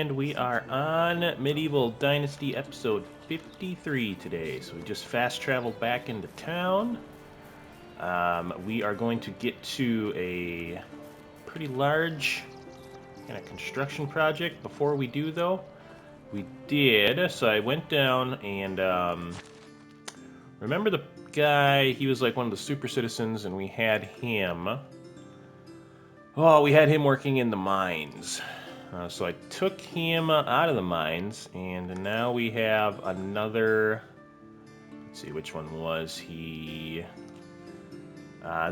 And we are on Medieval Dynasty episode 53 today. So we just fast traveled back into town. We are going to get to a pretty large kind of construction project. Before we do, though, so I went down and remember the guy, he was like one of the super citizens, and we had him working in the mines. So I took him out of the mines, and now we have another. Let's see, which one was he?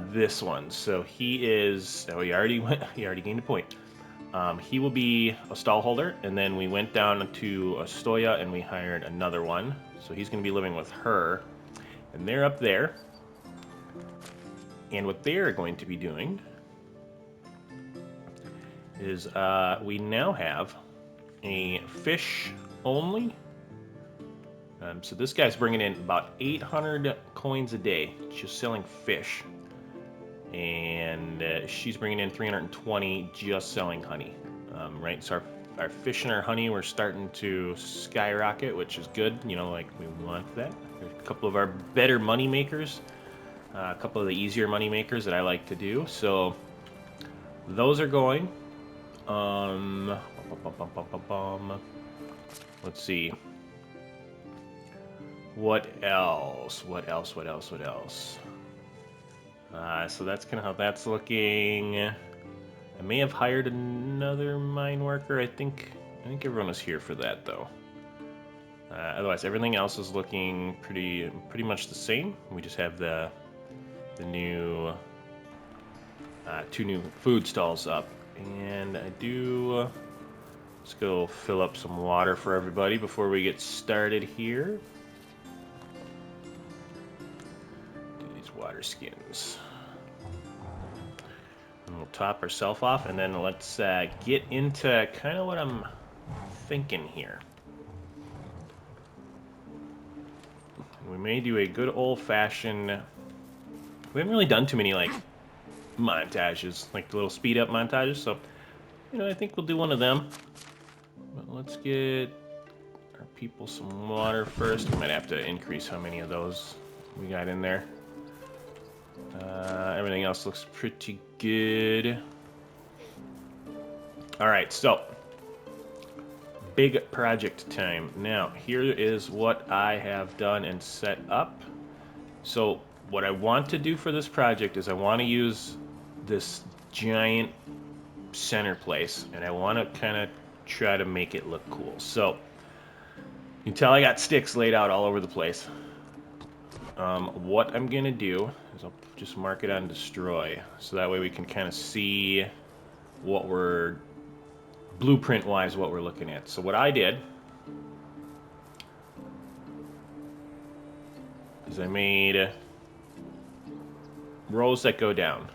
This one. So he is. Oh, he already went. He already gained a point. He will be a stallholder, and then we went down to Astoya and we hired another one. So he's going to be living with her, and they're up there. And what they're going to be doing is we now have a fish only. So this guy's bringing in about 800 coins a day just selling fish. And she's bringing in 320 just selling honey. Right, so our fish and our honey were starting to skyrocket, which is good. You know, like we want that. There's a couple of our better money makers, a couple of the easier money makers that I like to do. So those are going. Let's see. What else? So that's kind of how that's looking. I may have hired another mine worker. I think everyone was here for that though. Otherwise, everything else is looking pretty much the same. We just have the new two new food stalls up. And let's go fill up some water for everybody before we get started here. Do these water skins. And we'll top ourselves off, and then let's get into kind of what I'm thinking here. We may do a good old-fashioned. We haven't really done too many like montages, like the little speed up montages, so I think we'll do one of them. But let's get our people some water first. We might have to increase how many of those we got in there. Everything else looks pretty good. Alright, so big project time. Now here is what I have done and set up. So what I want to do for this project is I want to use this giant center place, and I want to kind of try to make it look cool. So you can tell I got sticks laid out all over the place. What I'm gonna do is I'll just mark it on destroy, so that way we can kind of see what we're blueprint wise what we're looking at. So what I did is I made rows that go down.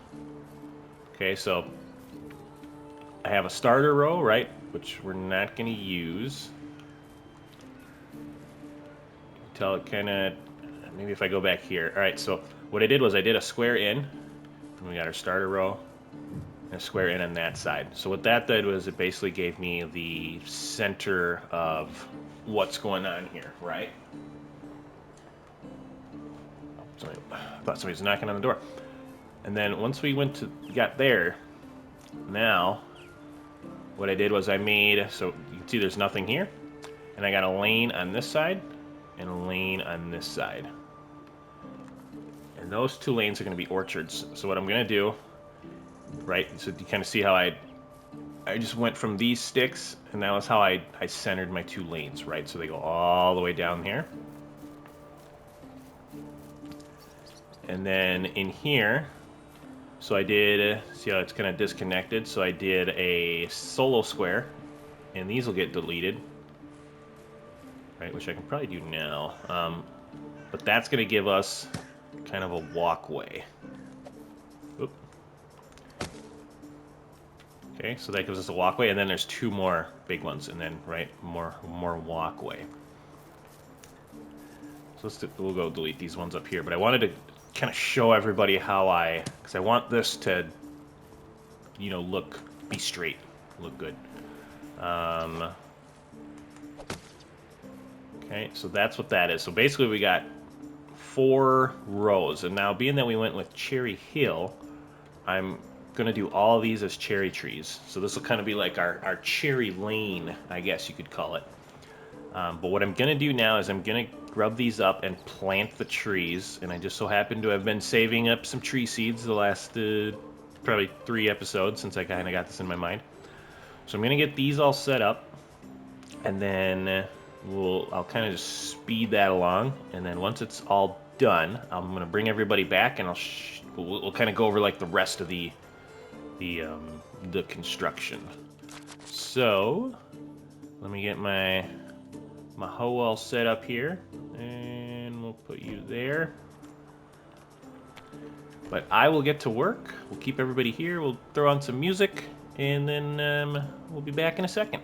Okay, so I have a starter row, right, which we're not going to use. Tell it kind of, maybe if I go back here. All right, so what I did was I did a square in, and we got our starter row, and a square in on that side. So what that did was it basically gave me the center of what's going on here, right? I thought somebody was knocking on the door. And then once we got there, now what I did was I made, so you can see there's nothing here, and I got a lane on this side and a lane on this side. And those two lanes are going to be orchards. So what I'm going to do, right, so you kind of see how I just went from these sticks, and that was how I centered my two lanes, right? So they go all the way down here. And then in here, so I did, see how it's kind of disconnected? So I did a solo square, and these will get deleted, right? Which I can probably do now. But that's going to give us kind of a walkway. Oop. Okay, so that gives us a walkway, and then there's two more big ones, and then, right, more walkway. So we'll go delete these ones up here, but I wanted to kind of show everybody how because I want this to, be straight, look good. Okay, so that's what that is. So basically we got 4 rows. And now being that we went with Cherry Hill, I'm going to do all of these as cherry trees. So this will kind of be like our cherry lane, I guess you could call it. But what I'm going to do now is I'm going to grub these up and plant the trees. And I just so happen to have been saving up some tree seeds the last probably 3 episodes since I kind of got this in my mind. So I'm going to get these all set up. And then I'll kind of just speed that along. And then once it's all done, I'm going to bring everybody back and we'll kind of go over like the rest of the construction. So let me get my hoe all set up here, and we'll put you there. But I will get to work. We'll keep everybody here. We'll throw on some music, and then we'll be back in a second.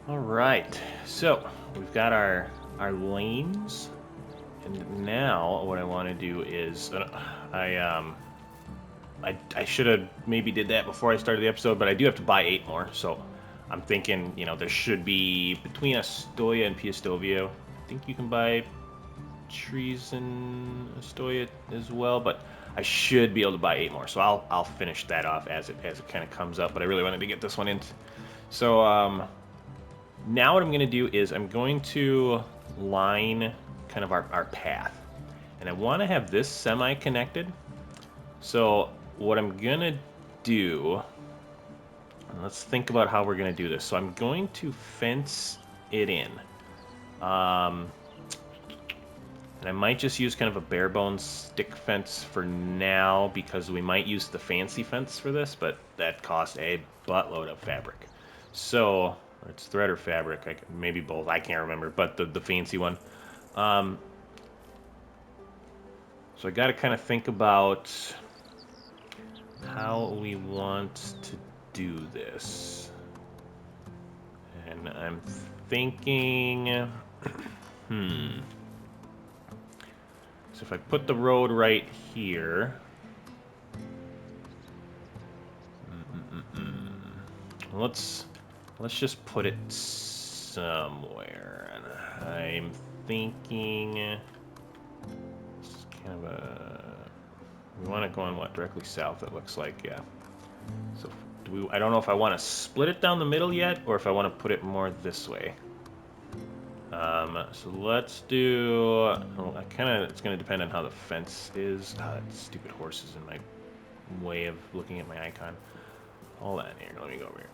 Alright, so we've got our lanes, and now what I want to do is, I should have maybe did that before I started the episode, but I do have to buy 8 more, so I'm thinking, there should be, between Astoria and Piastovio, I think you can buy trees in Astoria as well, but I should be able to buy 8 more, so I'll finish that off as it kind of comes up, but I really wanted to get this one in. So, now what I'm going to do is I'm going to line kind of our path. And I want to have this semi-connected. So what I'm going to do, let's think about how we're going to do this. So I'm going to fence it in. And I might just use kind of a bare bones stick fence for now because we might use the fancy fence for this, but that costs a buttload of fabric. So it's thread or fabric, maybe both, I can't remember, but the fancy one. So I got to kind of think about how we want to do this. And I'm thinking, so if I put the road right here, let's just put it somewhere. And I'm thinking it's kind of we want to go on what, directly south, it looks like, yeah. So I don't know if I want to split it down the middle yet, or if I want to put it more this way. So let's do, it's going to depend on how the fence is. That stupid horse is in my way of looking at my icon. Hold on here, let me go over here.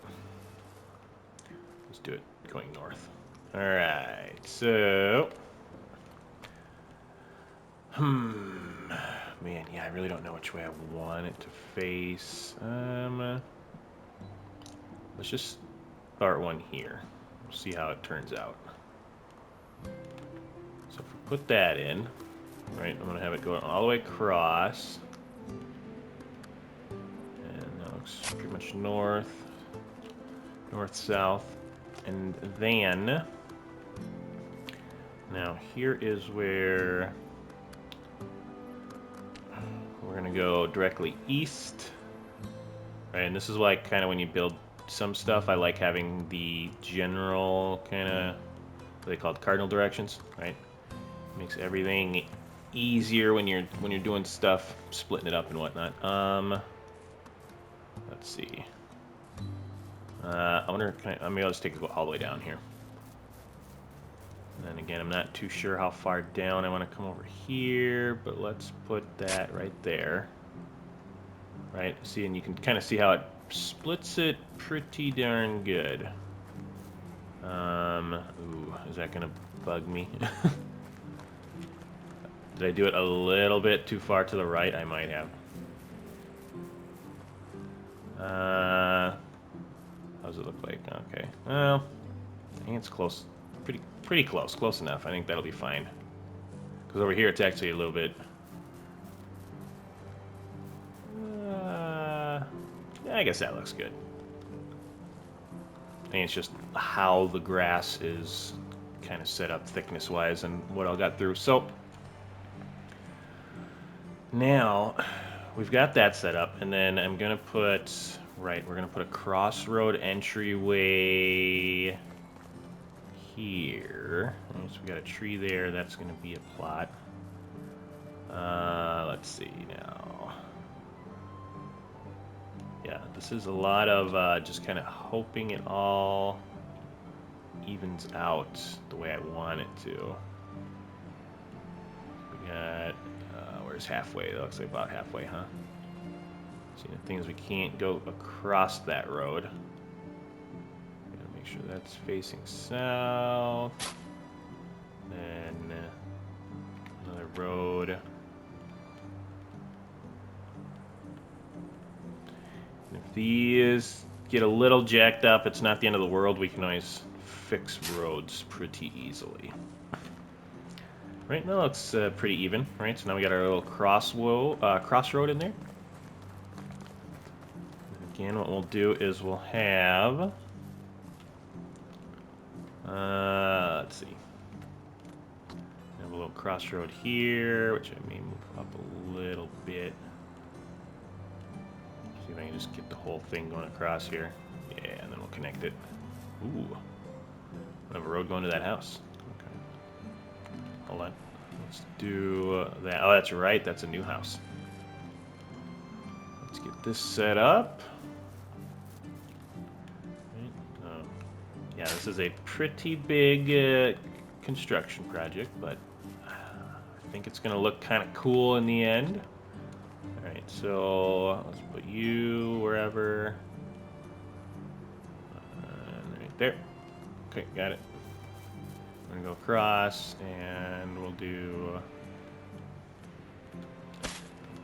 Let's do it going north. Alright, so... Man, yeah, I really don't know which way I want it to face. Let's just start one here. See how it turns out. So if we put that in, right, I'm going to have it going all the way across. And that looks pretty much north, south. And then, now here is where we're going to go directly east. Right, and this is why kind of when you build some stuff, I like having the general kind of, what they call it, cardinal directions, right? Makes everything easier when you're doing stuff, splitting it up and whatnot. Let's see. I wonder, maybe I'll just take it all the way down here. And then again, I'm not too sure how far down I want to come over here, but let's put that right there. Right, see, and you can kind of see how it splits it pretty darn good. Ooh, is that gonna bug me? Did I do it a little bit too far to the right? I might have. How does it look like? Okay, well, I think it's close, pretty close enough. I think that'll be fine. Because over here, it's actually a little bit. I guess that looks good. I think it's just how the grass is kind of set up thickness-wise and what I got through. So now we've got that set up, and then I'm gonna put we're gonna put a crossroad entryway here. Right, so we got a tree there. That's gonna be a plot. Let's see now. Yeah, this is a lot of just kind of hoping it all evens out the way I want it to. We got, where's halfway? That looks like about halfway, huh? See, the thing is we can't go across that road. Gotta make sure that's facing south. Then another road. If these get a little jacked up, it's not the end of the world. We can always fix roads pretty easily. Right now it's pretty even, right? So now we got our little crossroad in there. Again, what we'll do is we'll have, let's see. We have a little crossroad here, which I may move up a little bit. See if I can just get the whole thing going across here. Yeah, and then we'll connect it. Ooh. We have a road going to that house. Okay. Hold on. Let's do that. Oh, that's right. That's a new house. Let's get this set up. Right. Yeah, this is a pretty big construction project, but I think it's going to look kind of cool in the end. Alright, so let's put you wherever. Right there. Okay, got it. I'm gonna go across, and we'll do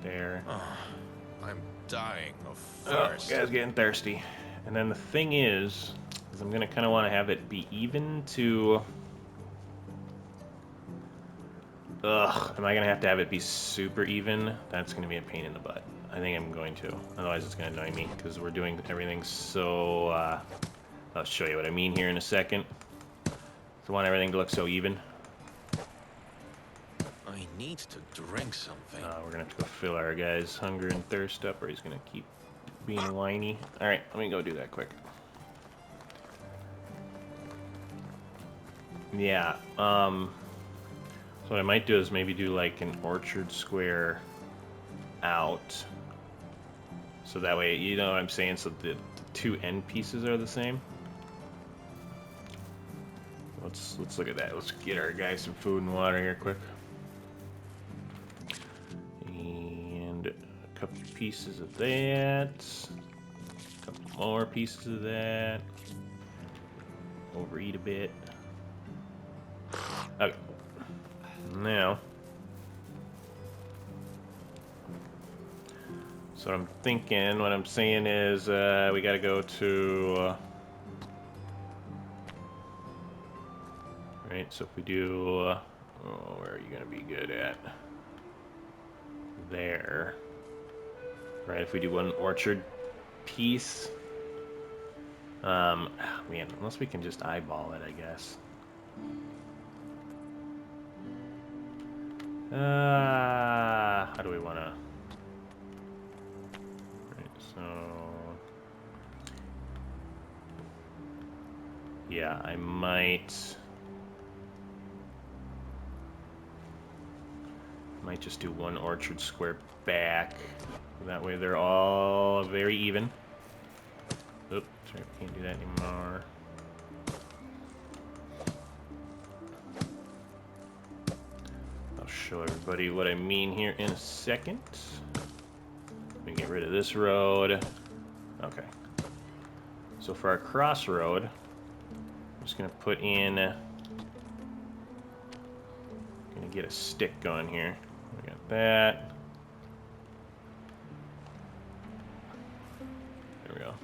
there. Oh, I'm dying of Oh, thirst. guy's getting thirsty. And then the thing is I'm gonna kind of want to have it be even to. Ugh, am I gonna have to have it be super even? That's gonna be a pain in the butt. I think I'm going to. Otherwise, it's gonna annoy me because we're doing everything so. I'll show you what I mean here in a second. So I want everything to look so even. I need to drink something. We're gonna have to go fill our guy's hunger and thirst up, or he's gonna keep being whiny. All right, let me go do that quick. Yeah. So what I might do is maybe do like an orchard square out. So that way, you know what I'm saying? So the two end pieces are the same. Let's look at that. Let's get our guy some food and water here quick. And a couple pieces of that. A couple more pieces of that. Overeat a bit. Okay. Now. So what I'm thinking, what I'm saying is we gotta go to... right, so if we do... where are you gonna be good at? There. Right, if we do one orchard piece. Man, unless we can just eyeball it, I guess. How do we want to... Right, so... Yeah, I might just do one orchard square back. That way they're all very even. right, we can't do that anymore. I'll show everybody what I mean here in a second. Let me get rid of this road. Okay. So for our crossroad, I'm just gonna put in. Gonna get a stick going here. We got that. There we go.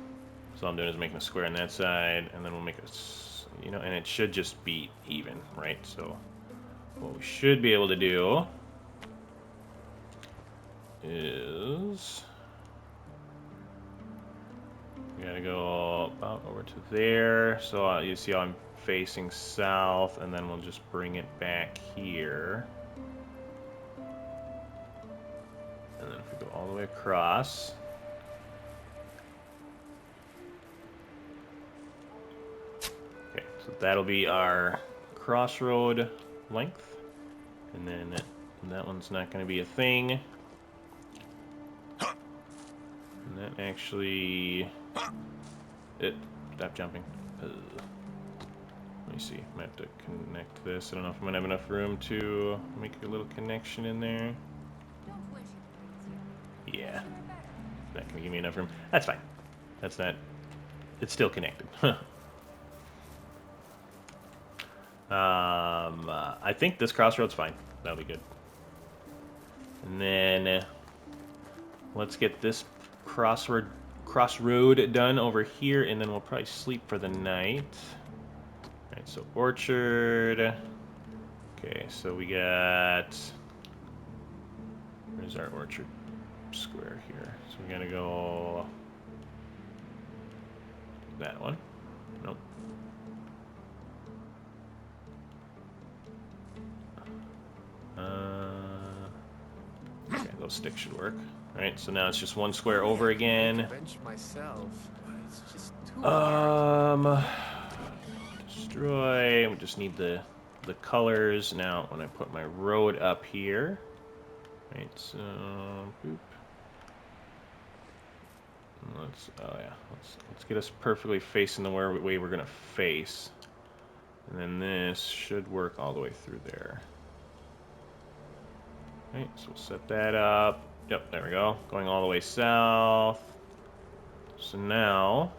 So all I'm doing is making a square on that side, and then we'll make a, you know, and it should just be even, right? So what we should be able to do is we gotta go about over to there. So you see how I'm facing south, and then we'll just bring it back here. And then if we go all the way across. Okay, so that'll be our crossroad length. And then that one's not going to be a thing. And that actually... Stop jumping. Let me see. I might have to connect this. I don't know if I'm going to have enough room to make a little connection in there. Yeah. Not going to give me enough room. That's fine. That's not... It's still connected. I think this crossroad's fine. That'll be good. And then let's get this crossroad done over here, and then we'll probably sleep for the night. All right, so orchard. Okay, so we got. Where's our orchard square here? So we gotta go that one. Nope. Okay, those sticks should work. All right, so now it's just one square over again. Bench myself, but it's just too Destroy. We just need the colors. Now, when I put my road up here, right? So, boop. Let's get us perfectly facing the way we're gonna face, and then this should work all the way through there. Right, so we'll set that up. Yep, there we go. Going all the way south. So now,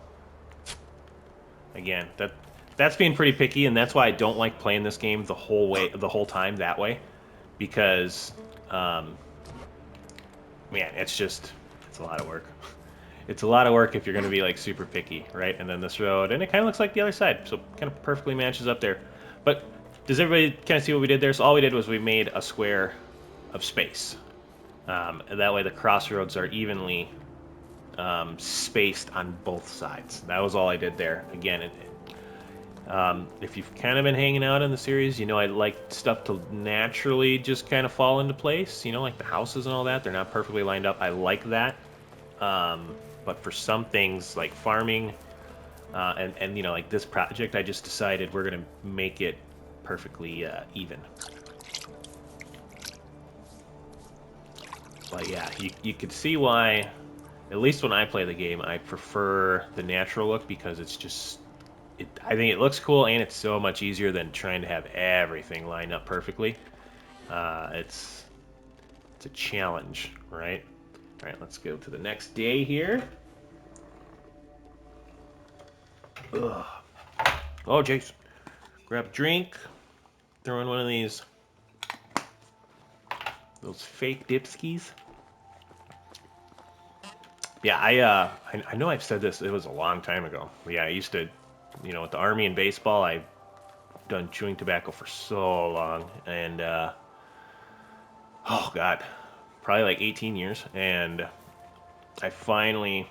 again, that's being pretty picky, and that's why I don't like playing this game the whole time that way, because, man, it's a lot of work. It's a lot of work if you're going to be like super picky, right? And then this road, and it kind of looks like the other side, so kind of perfectly matches up there. But does everybody kind of see what we did there? So all we did was we made a square of space. And that way the crossroads are evenly spaced on both sides. That was all I did there. Again, if you've kind of been hanging out in the series, you know I like stuff to naturally just kind of fall into place. You know, like the houses and all that. They're not perfectly lined up. I like that. But for some things like farming and you know, like this project, I just decided we're going to make it perfectly even. But yeah, you can see why, at least when I play the game, I prefer the natural look, because it's just, I think it looks cool, and it's so much easier than trying to have everything lined up perfectly. It's a challenge, right? All right, let's go to the next day here. Ugh. Oh, Jace, grab a drink, throw in one of those fake dipskis. Yeah, I know I've said this. It was a long time ago. But yeah, I used to, you know, with the Army and baseball, I've done chewing tobacco for so long, and oh god, probably like 18 years. And I finally,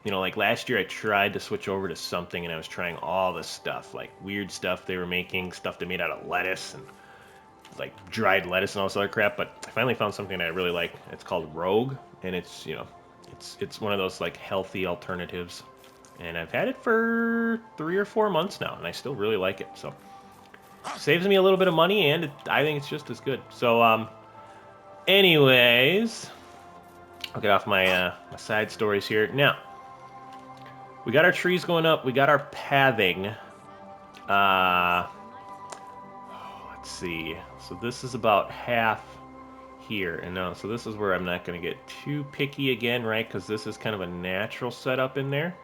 you know, like last year, I tried to switch over to something, and I was trying all this stuff, like weird stuff they were making, stuff they made out of lettuce and like dried lettuce and all this other crap. But I finally found something that I really like. It's called Rogue, and it's, you know, it's one of those like healthy alternatives, and I've had it for 3 or 4 months now, and I still really like it. So saves me a little bit of money, and I think it's just as good. So anyways, I'll get off my my side stories here now. we got our trees going up. We got our pathing. Let's see. So this is about half here. And now, so this is where I'm not going to get too picky again, right? Because this is kind of a natural setup in there.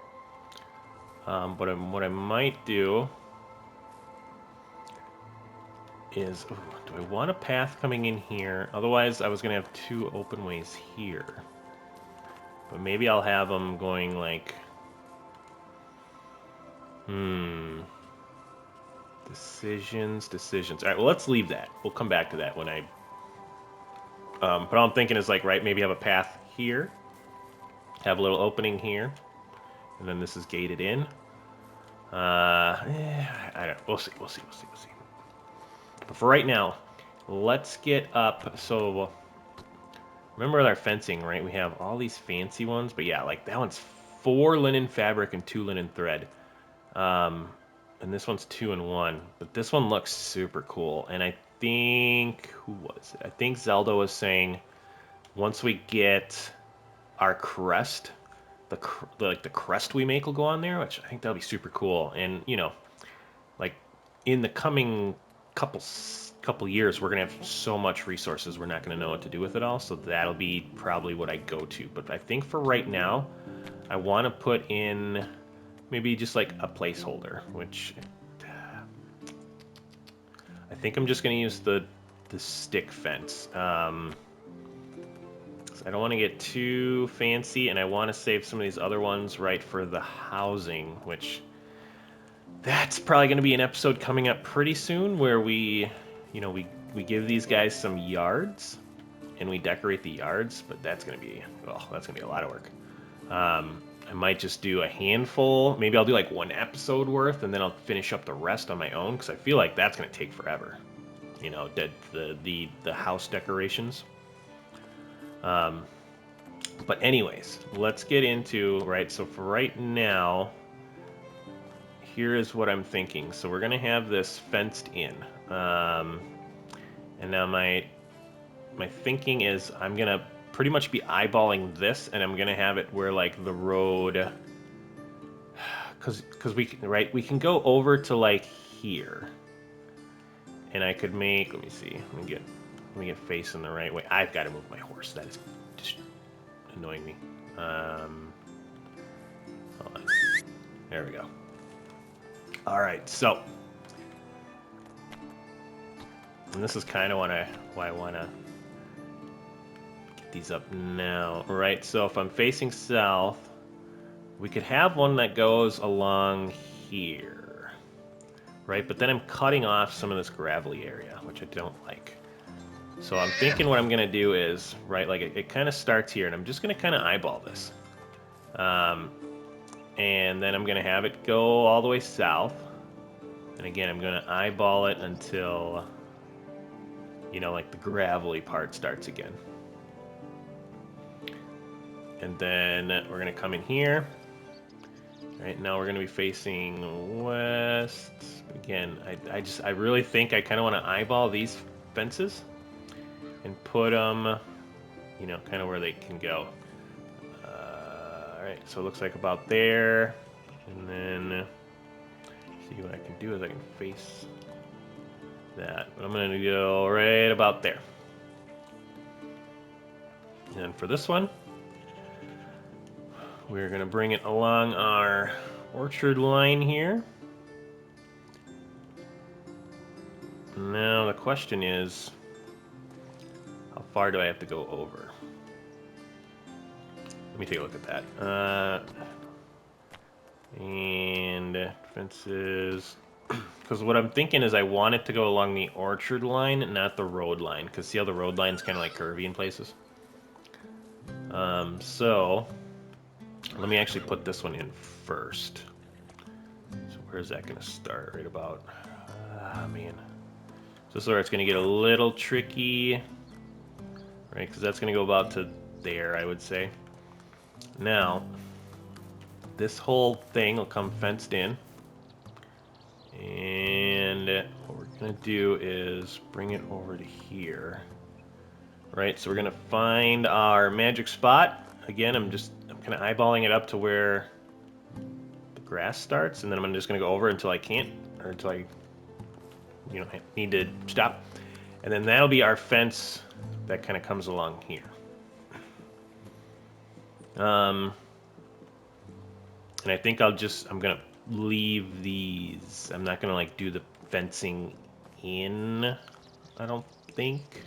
But what I might do is, ooh, do I want a path coming in here? Otherwise, I was going to have 2 open ways here. But maybe I'll have them going like... Decisions. All right, well, let's leave that. We'll come back to that when I... but all I'm thinking is, like, right, maybe have a path here. Have a little opening here. And then this is gated in. I don't know. We'll see. But for right now, let's get up. So, remember our fencing, right? We have all these fancy ones. But yeah, like, that one's 4 linen fabric and 2 linen thread. And this one's 2 and 1. But this one looks super cool. And I think... Who was it? I think Zelda was saying once we get our crest, the crest we make will go on there, which I think that'll be super cool. And, you know, like, in the coming couple years, we're going to have so much resources, we're not going to know what to do with it all. So that'll be probably what I go to. But I think for right now, I want to put in... maybe just like a placeholder, which I think I'm just going to use the stick fence. I don't want to get too fancy, and I want to save some of these other ones right for the housing, which that's probably going to be an episode coming up pretty soon where we give these guys some yards and we decorate the yards, but that's going to be a lot of work. I might just do a handful. Maybe I'll do like 1 episode worth, and then I'll finish up the rest on my own, because I feel like that's going to take forever. You know, the house decorations. But anyways, let's get into, right, so for right now, here is what I'm thinking. So we're going to have this fenced in. And now my thinking is I'm going to pretty much be eyeballing this, and I'm gonna have it where like the road, because we can go over to like here, and I could make, let me see, let me get facing the right way. I've got to move my horse. That is just annoying me. Hold on. There we go. All right, so, and this is kind of why I want to these up now. Right, so if I'm facing south, we could have one that goes along here, right? But then I'm cutting off some of this gravelly area, which I don't like. So I'm thinking what I'm going to do is, right, like it kind of starts here, and I'm just going to kind of eyeball this. And then I'm going to have it go all the way south. And again, I'm going to eyeball it until, you know, like the gravelly part starts again. And then we're going to come in here. All right, now we're going to be facing west. Again, I really think I kind of want to eyeball these fences and put them, you know, kind of where they can go. All right, so it looks like about there. And then see what I can do is I can face that. But I'm going to go right about there. And for this one, we're going to bring it along our orchard line here. Now the question is, how far do I have to go over? Let me take a look at that. And fences, because what I'm thinking is I want it to go along the orchard line, not the road line, because see how the road line's kind of like curvy in places? So let me actually put this one in first. So where's that going to start? Right about, man. So this is where it's going to get a little tricky, right? Because that's going to go about to there, I would say. Now, this whole thing will come fenced in. And what we're going to do is bring it over to here. Right, so we're going to find our magic spot. Again, I'm kind of eyeballing it up to where grass starts, and then I'm just gonna go over until I can't, or until I, need to stop. And then that'll be our fence that kind of comes along here. And I think I'm gonna leave these. I'm not gonna like do the fencing in, I don't think.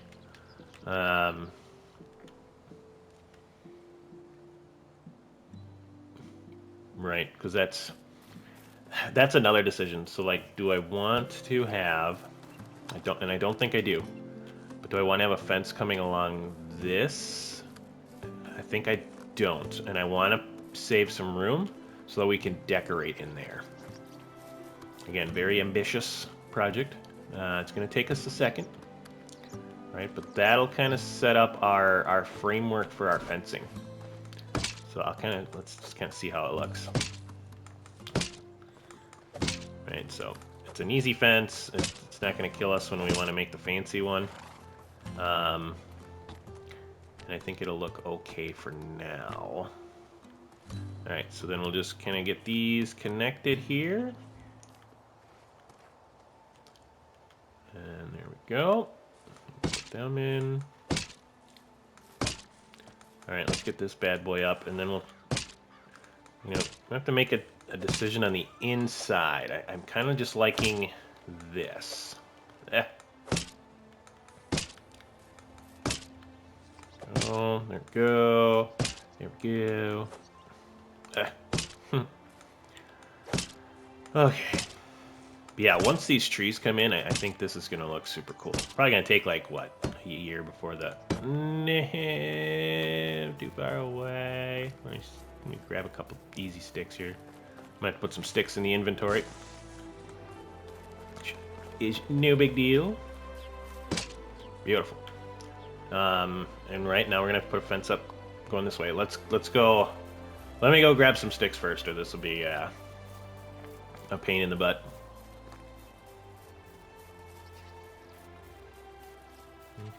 Right, because that's another decision. So like, do I want to have? I don't think I do. But do I want to have a fence coming along this? I think I don't, and I want to save some room so that we can decorate in there. Again, very ambitious project. It's going to take us a second, right? But that'll kind of set up our framework for our fencing. So let's just kind of see how it looks. Right, so it's an easy fence. It's not going to kill us when we want to make the fancy one. And I think it'll look okay for now. Alright, so then we'll just kind of get these connected here. And there we go. Put them in. Alright, let's get this bad boy up, and then we'll have to make a decision on the inside. I'm kind of just liking this. Oh, there we go. There we go. Okay. Yeah, once these trees come in, I think this is going to look super cool. Probably going to take, like, what, a year before the... No, too far away. Let me grab a couple easy sticks here. Might have to put some sticks in the inventory. Which is no big deal. Beautiful. And right now we're going to have to put a fence up going this way. Let's go... Let me go grab some sticks first, or this will be a pain in the butt.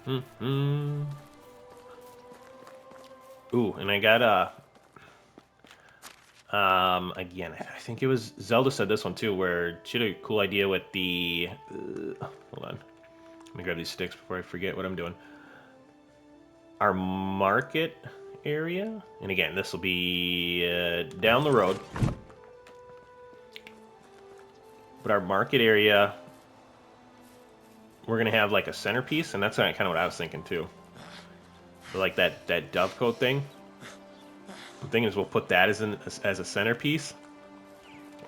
Ooh, and I got again, I think it was Zelda said this one too, where she had a cool idea with the hold on. Let me grab these sticks before I forget what I'm doing. Our market area, and again, this will be down the road. But our market area, we're gonna have like a centerpiece, and that's kind of what I was thinking too. So like that dovecoat thing. The thing is, we'll put that as a centerpiece,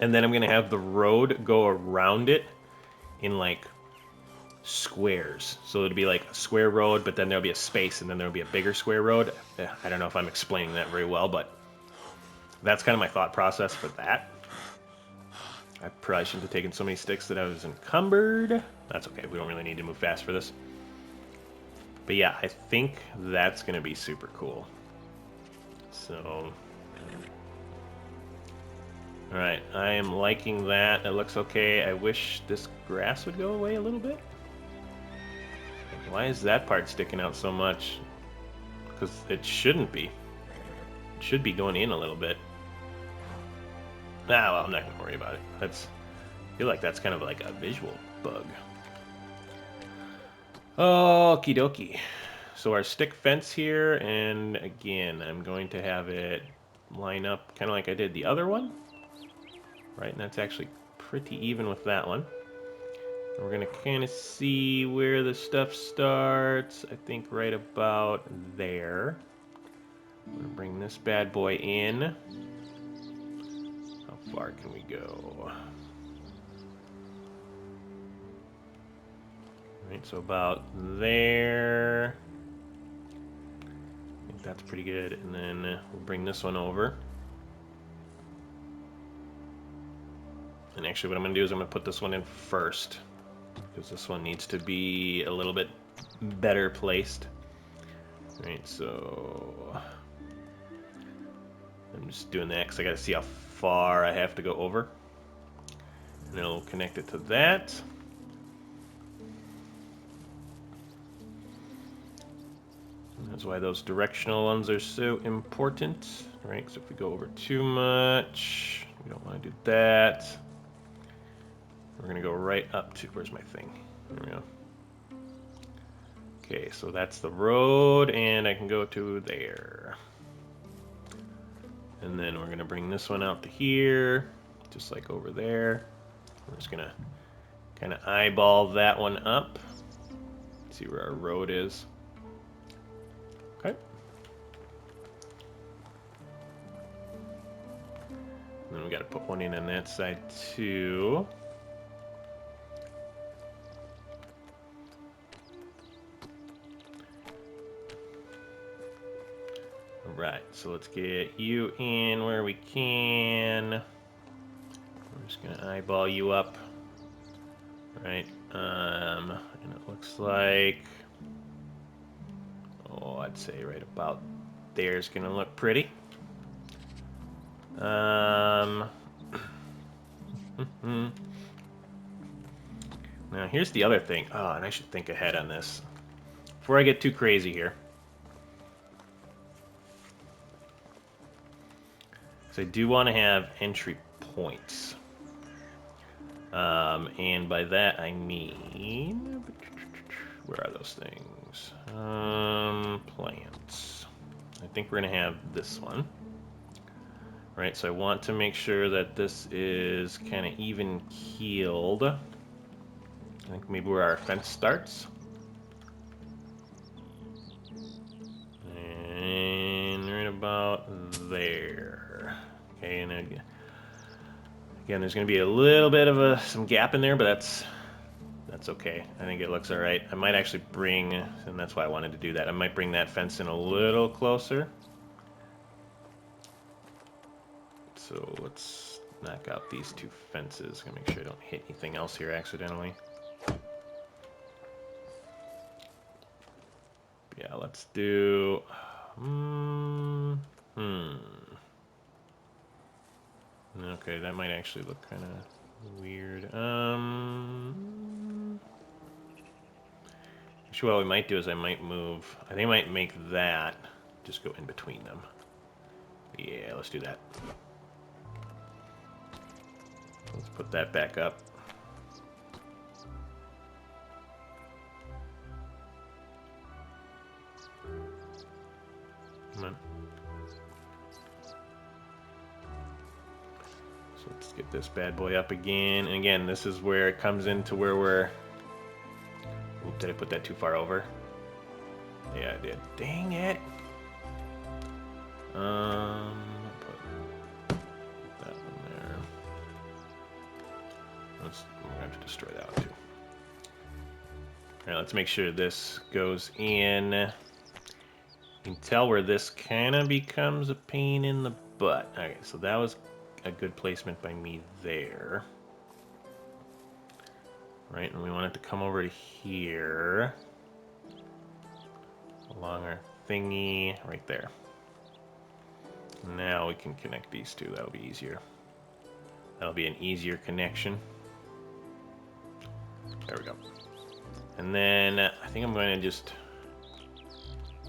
and then I'm gonna have the road go around it in like squares. So it'll be like a square road, but then there'll be a space, and then there'll be a bigger square road. I don't know if I'm explaining that very well, but that's kind of my thought process for that. I probably shouldn't have taken so many sticks that I was encumbered. That's okay, we don't really need to move fast for this. But yeah, I think that's going to be super cool. So... Alright, I am liking that. It looks okay. I wish this grass would go away a little bit. Why is that part sticking out so much? Because it shouldn't be. It should be going in a little bit. Well, I'm not going to worry about it. I feel like that's kind of like a visual bug. Okie dokie. So our stick fence here, and again, I'm going to have it line up kind of like I did the other one. Right, and that's actually pretty even with that one. And we're going to kind of see where the stuff starts. I think right about there. I'm going to bring this bad boy in. How far can we go? Right, so about there. I think that's pretty good. And then we'll bring this one over. And actually what I'm going to do is I'm going to put this one in first, because this one needs to be a little bit better placed. Right, so I'm just doing that because I got to see how far I have to go over. And it'll connect it to that. And that's why those directional ones are so important, right? Because if we go over too much, We don't want to do that. We're going to go right up to, where's my thing? There we go. Okay, so that's the road, and I can go to there. And then we're going to bring this one out to here, just like over there. We're just going to kind of eyeball that one up. See where our road is. Okay. And then we got to put one in on that side too. Alright, so let's get you in where we can. We're just gonna eyeball you up. Right, and it looks like, oh, I'd say right about there's gonna look pretty. Now here's the other thing. Oh, and I should think ahead on this before I get too crazy here. So I do want to have entry points. And by that I mean, where are those things? Plants. I think we're going to have this one. Right, so I want to make sure that this is kind of even keeled. I think maybe where our fence starts. And right about there. Okay, and again, there's going to be a little bit of some gap in there, but that's okay. I think it looks all right. I might actually bring, and that's why I wanted to do that, I might bring that fence in a little closer. So let's knock out these two fences. I'm gonna make sure I don't hit anything else here accidentally. Yeah, let's do... Okay, that might actually look kind of weird. Actually, what we might do is I might move... I think I might make that just go in between them. Yeah, let's do that. Let's put that back up. Come on. So let's get this bad boy up again. And again, this is where it comes into where we're... Oop, did I put that too far over? Yeah, I did. Dang it! Put that one there. We're gonna have to destroy that one too. Alright, let's make sure this goes in. You can tell where this kind of becomes a pain in the butt. Okay, so that was a good placement by me there. Right, and we want it to come over to here. Along our thingy, right there. Now we can connect these two, that'll be easier. That'll be an easier connection. There we go. And then I think I'm going to just...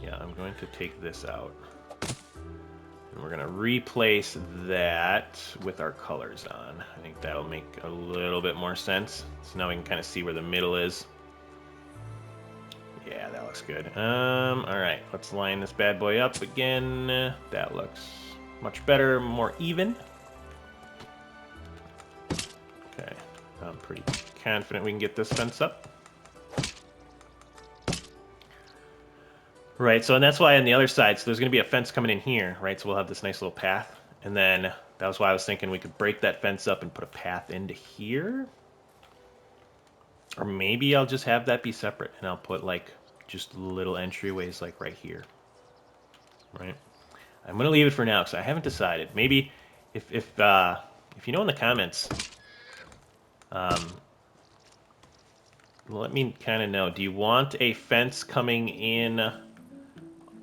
Yeah, I'm going to take this out. And we're going to replace that with our colors on. I think that'll make a little bit more sense. So now we can kind of see where the middle is. Yeah, that looks good. Alright, let's line this bad boy up again. That looks much better, more even. Okay, I'm pretty confident we can get this fence up. Right, so and that's why on the other side, so there's going to be a fence coming in here, right? So we'll have this nice little path. And then that was why I was thinking we could break that fence up and put a path into here. Or maybe I'll just have that be separate and I'll put like just little entryways like right here. Right? I'm going to leave it for now because I haven't decided. Maybe if you know in the comments, let me kind of know. Do you want a fence coming in,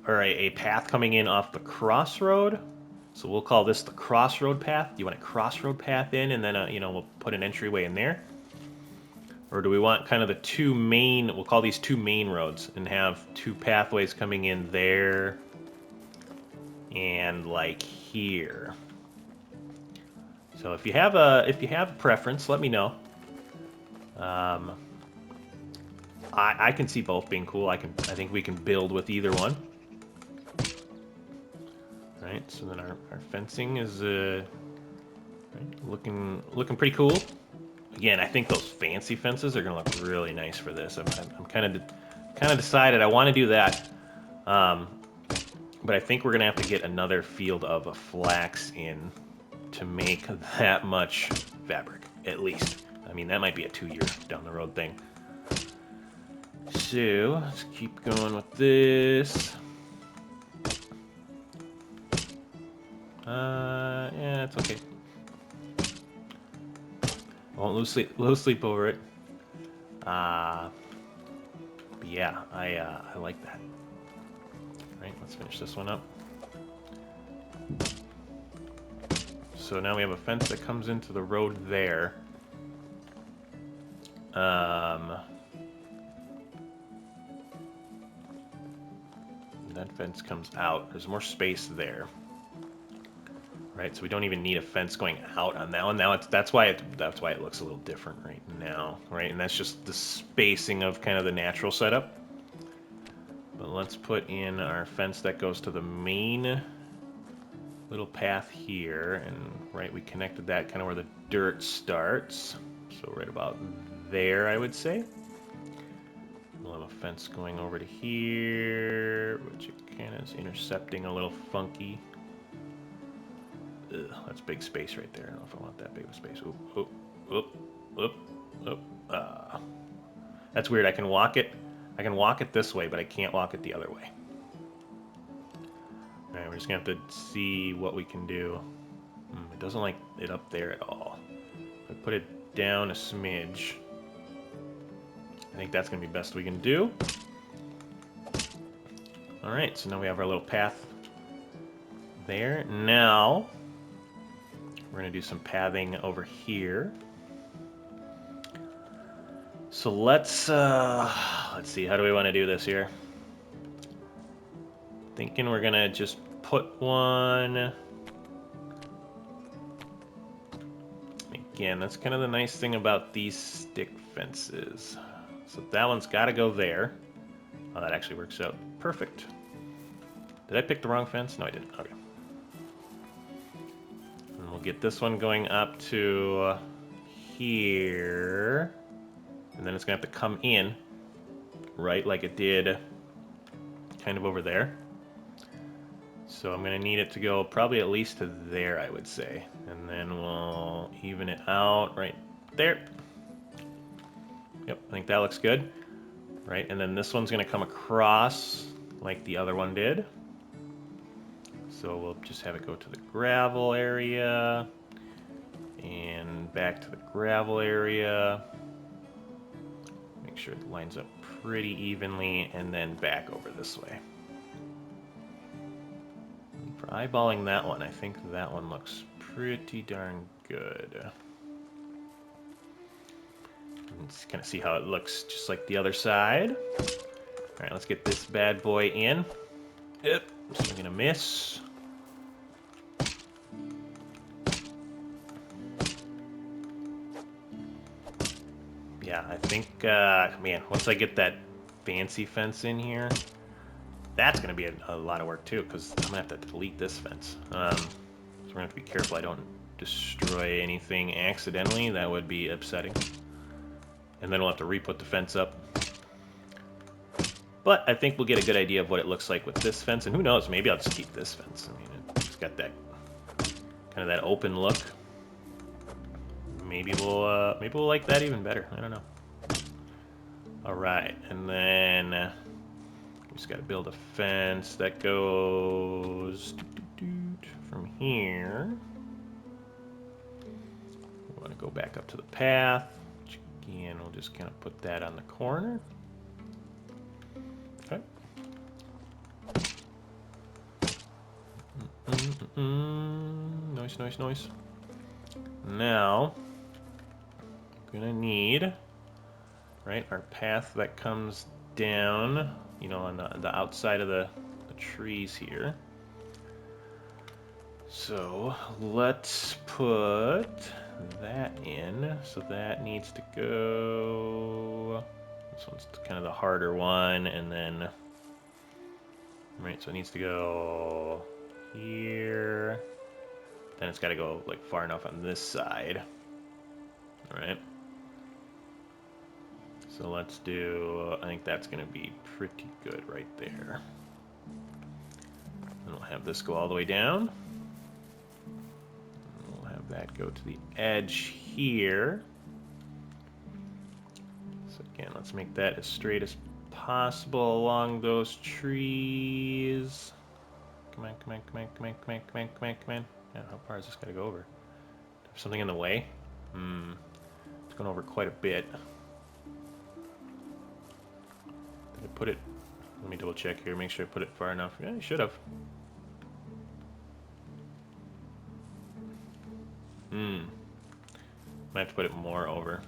or a path coming in off the crossroad? So we'll call this the crossroad path. Do you want a crossroad path in, and then you know, we'll put an entryway in there? Or do we want kind of the two main? We'll call these two main roads and have two pathways coming in there and like here. So if you have a preference, let me know. I can see both being cool. I think we can build with either one. Right. So then our fencing is right, looking pretty cool. Again, I think those fancy fences are gonna look really nice for this. I'm kind of decided I want to do that. But I think we're gonna have to get another field of flax in to make that much fabric, at least. I mean, that might be a 2-year down the road thing. So let's keep going with this. Yeah, it's okay. I won't lose sleep over it. But yeah, I like that. Right, let's finish this one up. So now we have a fence that comes into the road there. That fence comes out. There's more space there. Right, so we don't even need a fence going out on that one. Now that's why it looks a little different right now. Right, and that's just the spacing of kind of the natural setup. But let's put in our fence that goes to the main little path here, and right, we connected that kind of where the dirt starts. So right about there, I would say. We'll have a fence going over to here, which it kind of is intercepting a little funky. Ugh, that's big space right there. I don't know if I want that big of a space. Oop, oop, oop, oop, oop. That's weird. I can walk it this way, but I can't walk it the other way. All right, we're just gonna have to see what we can do. It doesn't like it up there at all. If I put it down a smidge, I think that's gonna be best we can do. All right, so now we have our little path there. Now we're gonna do some pathing over here. So let's see. How do we want to do this here? Thinking we're gonna just put one. Again, that's kind of the nice thing about these stick fences. So that one's got to go there. Oh, that actually works out perfect. Did I pick the wrong fence? No, I didn't. Okay. And we'll get this one going up to here. And then it's going to have to come in, right, like it did kind of over there. So I'm going to need it to go probably at least to there, I would say. And then we'll even it out right there. Yep, I think that looks good. Right, and then this one's going to come across like the other one did. So we'll just have it go to the gravel area. And back to the gravel area. Make sure it lines up pretty evenly, and then back over this way. For eyeballing that one, I think that one looks pretty darn good. Let's kind of see how it looks just like the other side. All right, let's get this bad boy in. Yep, I'm gonna miss. Yeah, I think, man, once I get that fancy fence in here, that's going to be a lot of work, too, because I'm going to have to delete this fence. So we're going to have to be careful I don't destroy anything accidentally. That would be upsetting. And then we'll have to re-put the fence up. But I think we'll get a good idea of what it looks like with this fence. And who knows, maybe I'll just keep this fence. I mean, it's got that kind of that open look. Maybe we'll like that even better. I don't know. All right, and then we just got to build a fence that goes from here. We want to go back up to the path. Which again, we'll just kind of put that on the corner. Okay. Nice, nice, nice. Now, gonna need, right, our path that comes down, you know, on the outside of the trees here. So let's put that in. So that needs to go. This one's kind of the harder one, and then right. So it needs to go here. Then it's got to go like far enough on this side. All right. So let's do. I think that's going to be pretty good right there. And we'll have this go all the way down. We'll have that go to the edge here. So again, let's make that as straight as possible along those trees. Come on, come on, come on, come on, come on, come on, come on, come on. Yeah, how far is this got to go over? Something in the way? It's going over quite a bit. Did I put it? Let me double check here, make sure I put it far enough. Yeah, I should have. Might have to put it more over.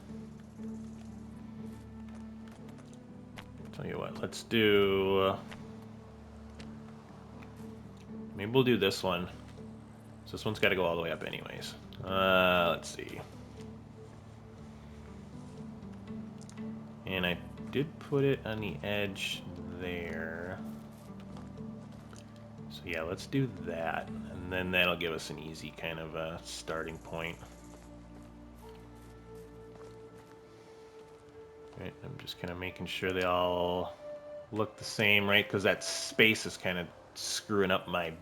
Tell you what, let's do... maybe we'll do this one. So this one's got to go all the way up anyways. Let's see. And I did put it on the edge there. So yeah, let's do that. And then that'll give us an easy kind of starting point. Right, I'm just kind of making sure they all look the same, right? Because that space is kind of screwing up my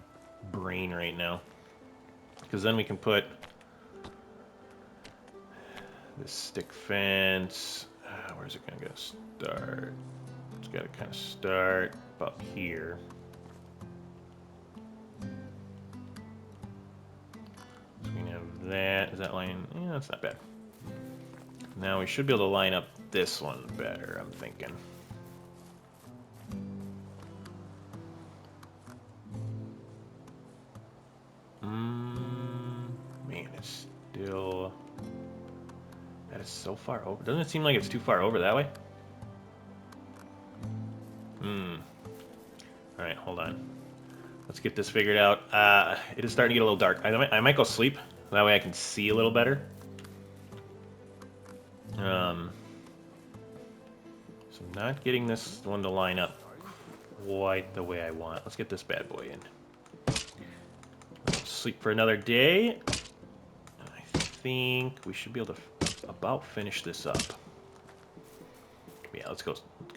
brain right now. Because then we can put this stick fence. Where's it going to go start? It's got to kind of start up here. So we can have that. Is that line? Yeah, that's not bad. Now we should be able to line up this one better, I'm thinking. Man, it's still... that is so far over. Doesn't it seem like it's too far over that way? Alright, hold on. Let's get this figured out. It is starting to get a little dark. I might go sleep. That way I can see a little better. So I'm not getting this one to line up quite the way I want. Let's get this bad boy in. Sleep for another day. I think we should be able to about finish this up. Yeah, let's go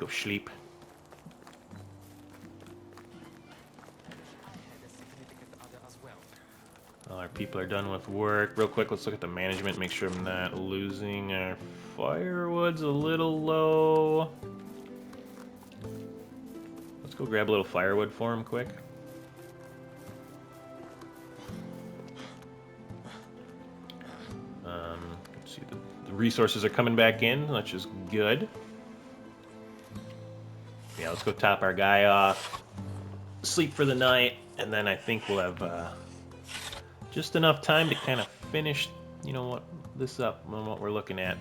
sleep. All our people are done with work. Real quick, let's look at the management, make sure I'm not losing. Our firewood's a little low. Let's go grab a little firewood for him quick. Let's see, the resources are coming back in, which is good. Yeah, let's go top our guy off, sleep for the night, and then I think we'll have just enough time to kind of finish, you know what, this up on what we're looking at.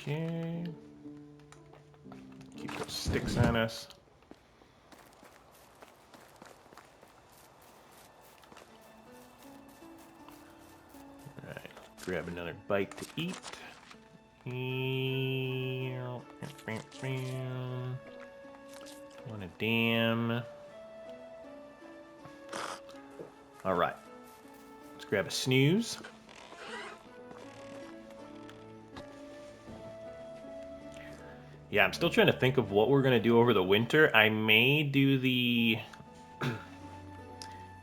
Okay. Keep those sticks on us. Alright, grab another bite to eat. Want a dam. Alright. Let's grab a snooze. Yeah, I'm still trying to think of what we're going to do over the winter. I may do the...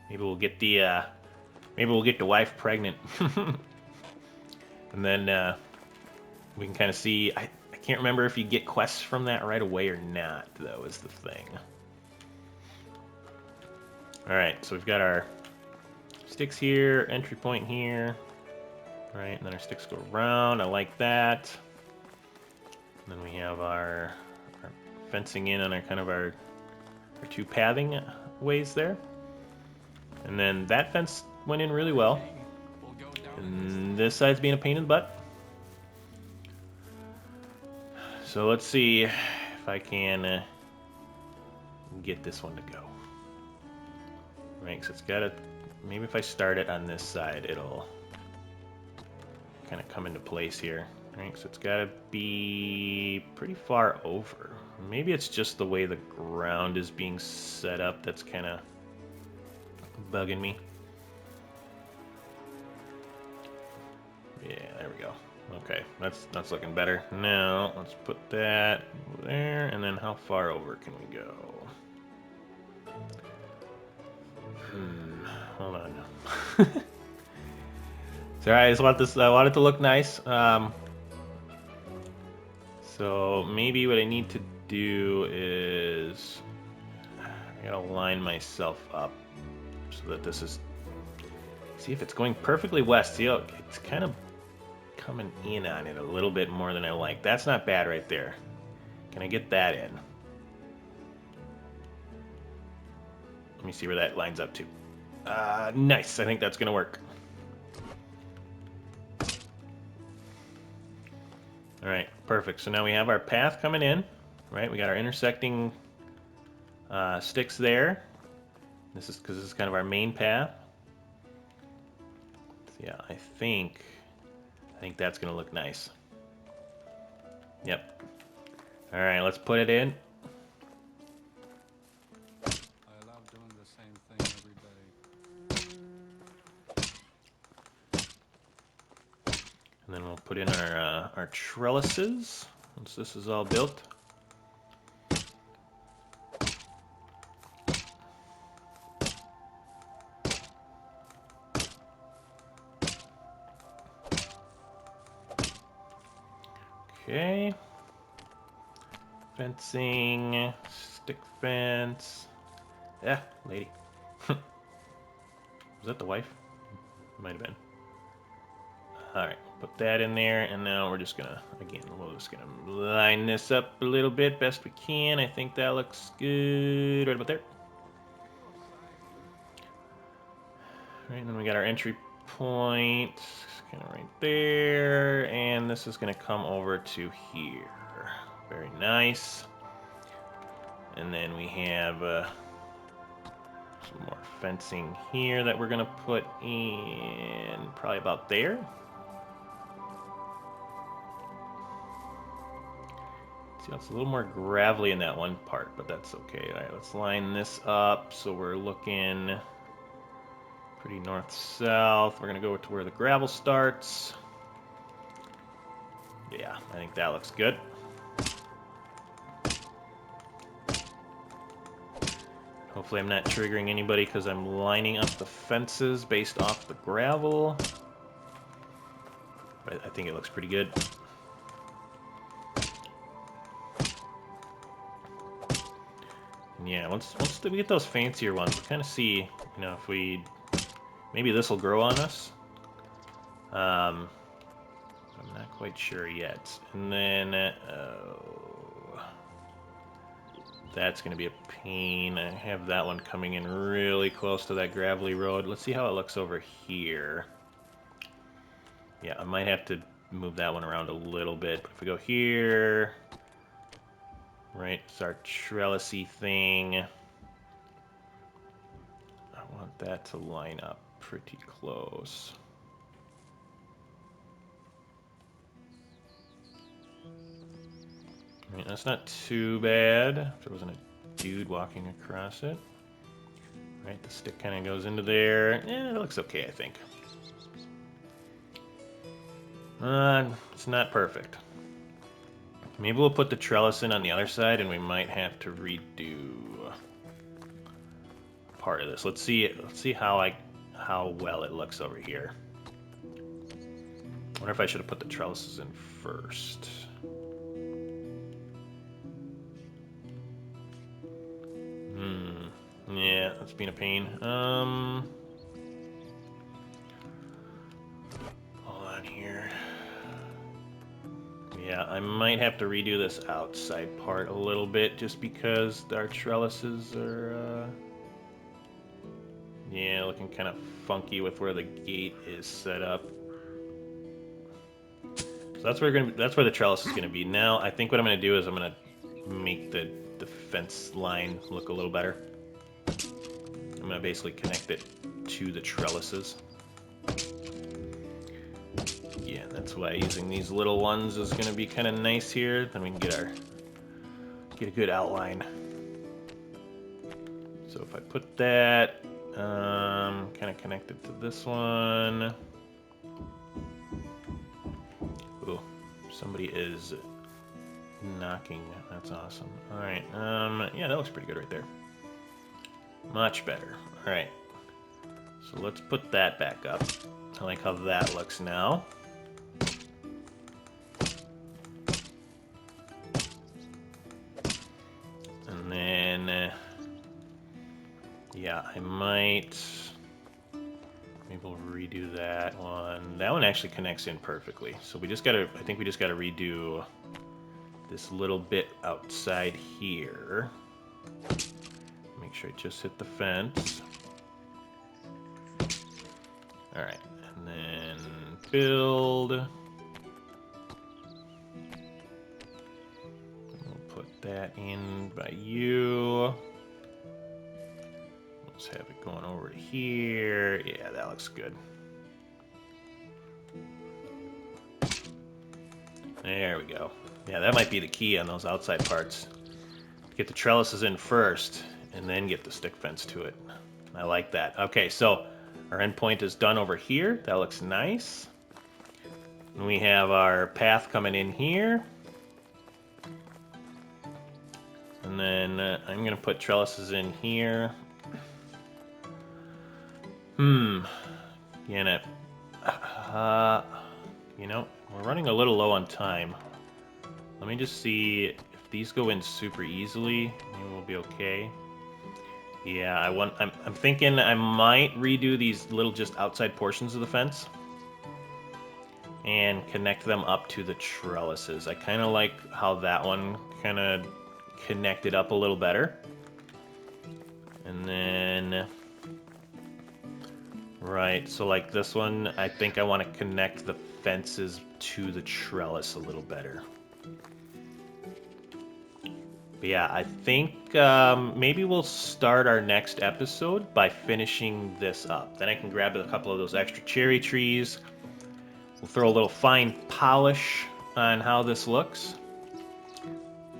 maybe we'll get the wife pregnant. And then we can kind of see... I can't remember if you get quests from that right away or not, though, is the thing. Alright, so we've got our sticks here, entry point here. Alright, and then our sticks go around. I like that. And then we have our fencing in on our two pathing ways there. And then that fence went in really well. And this side's being a pain in the butt. So let's see if I can get this one to go. Right, so it's got to... Maybe if I start it on this side, it'll kind of come into place here. Right, so it's got to be pretty far over. Maybe it's just the way the ground is being set up that's kind of bugging me. Yeah, there we go. Okay, that's looking better. Now, let's put that over there, and then how far over can we go? Hold on. It's alright, I just want this, I want it to look nice. So maybe what I need to do is I gotta line myself up so that this is, see if it's going perfectly west. See how it's kind of coming in on it a little bit more than I like. That's not bad right there. Can I get that in? Let me see where that lines up to. Nice. I think that's gonna work. All right, perfect. So now we have our path coming in, right? We got our intersecting sticks there. This is because this is kind of our main path. So yeah, I think that's gonna look nice. Yep. All right, let's put it in. I love doing the same thing every day. And then we'll put in our trellises once this is all built. Okay. Fencing, stick fence. Yeah, lady. Was that the wife? Might have been. Alright, put that in there, and now we're just gonna, again, we're just gonna line this up a little bit best we can. I think that looks good right about there. Right, and then we got our entry point, kind of right there, and this is gonna come over to here. Very nice. And then we have some more fencing here that we're gonna put in probably about there. See, it's a little more gravelly in that one part, but that's okay. All right, let's line this up so we're looking pretty north-south. We're gonna go to where the gravel starts. Yeah, I think that looks good. Hopefully I'm not triggering anybody because I'm lining up the fences based off the gravel. But I think it looks pretty good. And yeah, once we get those fancier ones, we'll kind of see, you know, if we... Maybe this will grow on us. I'm not quite sure yet. And then... that's going to be a pain. I have that one coming in really close to that gravelly road. Let's see how it looks over here. Yeah, I might have to move that one around a little bit. But if we go here, right, it's our trellisy thing. I want that to line up pretty close. I mean, that's not too bad. If there wasn't a dude walking across it. Right, the stick kind of goes into there. Yeah, it looks okay, I think. It's not perfect. Maybe we'll put the trellis in on the other side, and we might have to redo part of this. Let's see how well it looks over here. I wonder if I should have put the trellises in first. Yeah, that's being a pain. Hold on here. Yeah, I might have to redo this outside part a little bit just because our trellises are, yeah, looking kind of funky with where the gate is set up. that's where that's where the trellis is gonna be. Now I think what I'm gonna do is I'm gonna make the fence line look a little better. I'm gonna basically connect it to the trellises. Yeah, that's why using these little ones is gonna be kind of nice here. Then we can get a good outline. So if I put that kind of connected to this one. Ooh, somebody is knocking. That's awesome. All right. Yeah, that looks pretty good right there. Much better. All right. So let's put that back up. I like how that looks now. And then, yeah, I might. Maybe we'll redo that one. That one actually connects in perfectly. So we just gotta. I think we just gotta redo this little bit outside here. Make sure I just hit the fence. Alright, and then build. We'll put that in by you. Let's have it going over to here. Yeah, that looks good. There we go. Yeah, that might be the key on those outside parts. Get the trellises in first, and then get the stick fence to it. I like that. Okay, so our endpoint is done over here. That looks nice. And we have our path coming in here. And then I'm going to put trellises in here. Yeah, you know, we're running a little low on time. Let me just see if these go in super easily. Maybe we'll be okay. Yeah, I'm thinking I might redo these little just outside portions of the fence and connect them up to the trellises. I kind of like how that one kind of connected up a little better. And then, right, so like this one, I think I want to connect the fences to the trellis a little better. But yeah, I think maybe we'll start our next episode by finishing this up. Then I can grab a couple of those extra cherry trees. We'll throw a little fine polish on how this looks.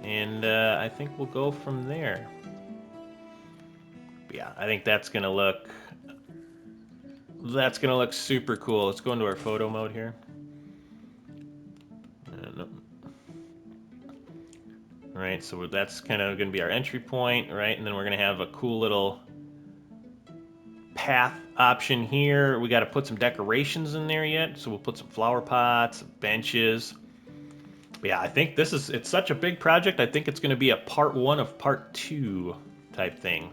And I think we'll go from there. But yeah, I think that's gonna look super cool. Let's go into our photo mode here. Right, so that's kind of going to be our entry point, right? And then we're going to have a cool little path option here. We got to put some decorations in there yet, so we'll put some flower pots, benches. But yeah, I think it's such a big project. I think it's going to be a part 1 of part 2 type thing.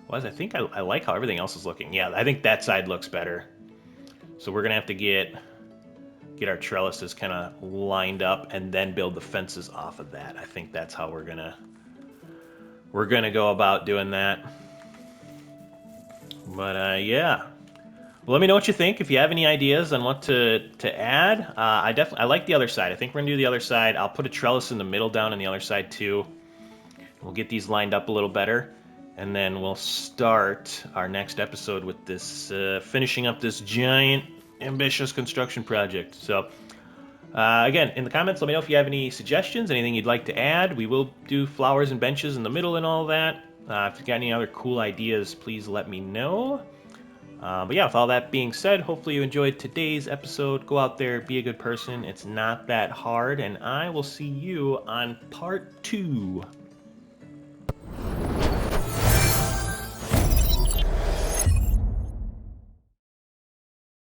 Well, I think I like how everything else is looking. Yeah, I think that side looks better. So we're going to have to get our trellises kind of lined up and then build the fences off of that. I think that's how we're gonna go about doing that. But yeah, well, let me know what you think. If you have any ideas on what to add, I like the other side. I think we're gonna do the other side. I'll put a trellis in the middle down on the other side too. We'll get these lined up a little better, and then we'll start our next episode with this finishing up this giant ambitious construction project. So again, in the comments, let me know if you have any suggestions, anything you'd like to add. We will do flowers and benches in the middle and all that. If you've got any other cool ideas, please let me know. But yeah, with all that being said, hopefully you enjoyed today's episode. Go out there, be a good person. It's not that hard, and I will see you on part 2.